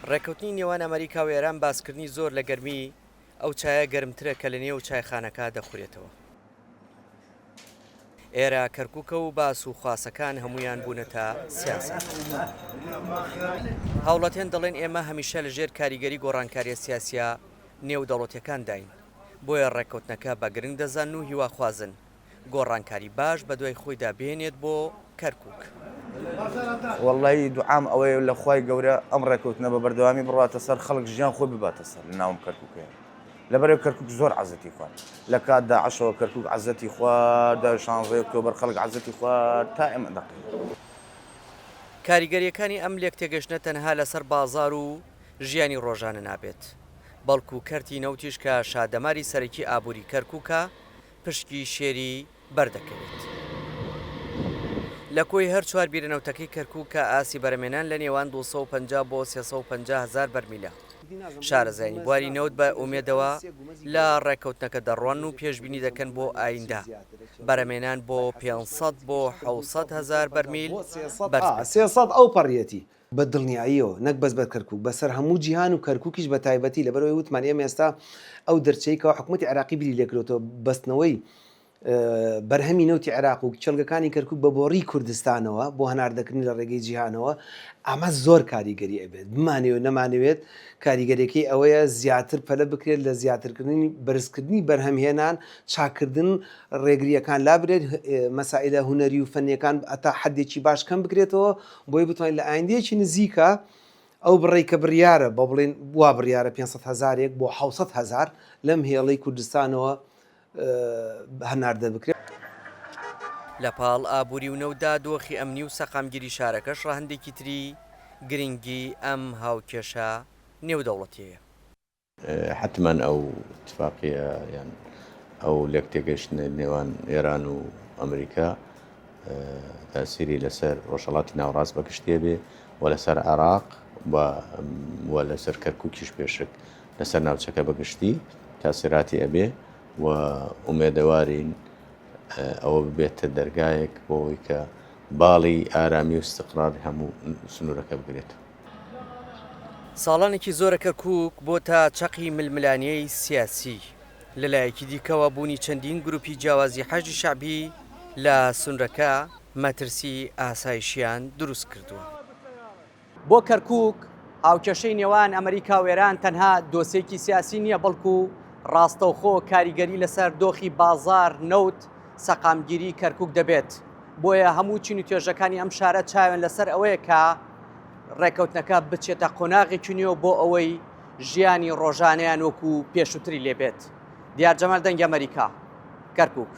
ڕێکەوتنی نێوان ئەمریکا و ئێران باسکردنی زۆر لە گەرمی ئەو چایە گەرمترە کە لە نێو چایخانەکە دەخورێتەوە. ئێرە کەرکووکە و باس و خواسەکان هەمویان بوونەتە سیاست. هاوڵاتیان دەڵێن ئێمە هەمیشە لەژێر کاریگەری گۆڕانکاریە سیاسیە نێودەوڵەتیەکان داین، بۆیە ڕێکەوتنەکە بە گرنگ دەزان و هیواخوازن گۆڕانکاری باش بە دوای خۆیدا بهێنێت بۆ کەرکووک. والله دوعام ئەوەیە لە خوای گەورە ئەم ڕێکەوتنە بە بەردەوامی بڕاتە سەر خەڵک ژیان خۆی بباتە سەر لە ناوم کەرکووکەیە. لەبەرەوەی کەرکووک زۆر عەزەتی خوارد لە کاتدا عەشەوە کەرکووک عەزەتی خوارد، 16 ئۆکتۆبەر خەڵک عەزەتی خوارد تا ئێمە دەقی. کاریگەریەکانی ئەم لێک تێگەشتنە تەنها لەسەر بازار و ژیانی ڕۆژانە نابێت، بەڵکو کەرتی نەوتیش کە شادەماری سەرەکی ئابووری کەرکووکە پشکی شێری بەردەکەوێت. لە کۆی هەر چوار بیرەنەوتەکەی کەرکووک کە ئاسی بەرەمێنان لە نێوان 250 بۆ 350 هزار بەرمیلە. شارەزانی بواری نەوت بە ئومێدەوە لە ڕێکەوتنەکە دەڕوان و پێشبینی دەکەن بۆ ئایندا بەرەمێنان بۆ 500 بۆ 700 هزار بەرمیل 300 ئەو پەڕیەتی بە دڵنیاییەوە نەک بەس بە کەرکووک بەسەر هەموو جیهان و کەرکووکیش بە تایبەتی لەبەرەوەی وتمان ئێمە ئێستا ئەو دەرچەیەکەوە حکوومەتی عێراقی بری لێکرێتەوە بەستنەوەی بەرهەمی نەوتی عێراق و چەلگەکانی کەرکووک بە بۆڕی کوردستانەوە بۆ هەناردەکردنی لە ڕێگەی جیهانەوە ئەمە زۆر کاریگەری ئەبێت بمانێوە نەمانەوێت کاریگەرێکی ئەوەیە زیاتر پەلە بکرێت لە زیاترکردنی بەرزکردنی بەرهەمهێنان چاکردن ڕێگریەکان لابرێت مەسائلە هونەری و فەنیەکان ئەتا حەدێکی باش کەم بکرێتەوە بۆی بتوانین لە ئایندەیەکی نزیکە ئەو بڕێی کە بڕیارە بە بڵێن وا بڕیارە 500 هزارێک بۆ 700 هزار لەم هێڵەی کوردستانەوە هەناردە بکرێت. لە پاڵ ئابووری و نەودا دۆخی ئەمنی و سەقامگیری شارەکەش ڕەهندێکی تری گرنگی ئەم هاوکێشە نێودەوڵەتیەیە. حتما ئەو اتفاقیە یان ئەو لێک تێگەشتنە نێوان ئێران و ئەمریکا تاسیری لەسەر ڕۆژهەڵاتی ناوەڕاست بەگشتێ بێ و لەسەر عێراق و لەسەر کەرکووکیش پێشک لەسەر ناوچەکە بەگشتی تاسیراتی ئەبێ و ئومێدەوارین ئەوە ببێتە دەرگایەک بۆەوەی کە باڵی ئارامی و استقرار هەموو سنوورەکە بگرێت. ساڵانێکی زۆرە کەرکووک بۆ تا چەقی ململانیەی سیاسی لەلایەکی دیکەوە بوونی چەندین گروپی جیاوازی حەجی شعبی لە سونرەکە مەترسی ئاسایشیان دروست کردووە. بۆ کەرکووک هاوکێشەی نێوان ئەمریکا و ئێران تەنها دۆسێکی سیاسی نییە بەڵکو ڕاستەوخۆ کاریگەری لەسەر دۆخی بازار نەوت سەقامگیری کەرکووک دەبێت. بۆیە هەموو چین و توێژەکانی ئەم شارە چاوێن لەسەر ئەوەیە کە ڕێکەوتنەکە بچێتە قۆناغێکی نوێ بۆ ئەوەی ژیانی ڕۆژانەیان وەکو پێشووتری لێبێت. دیار جەمال دەنگی ئەمریکا، کەرکووک.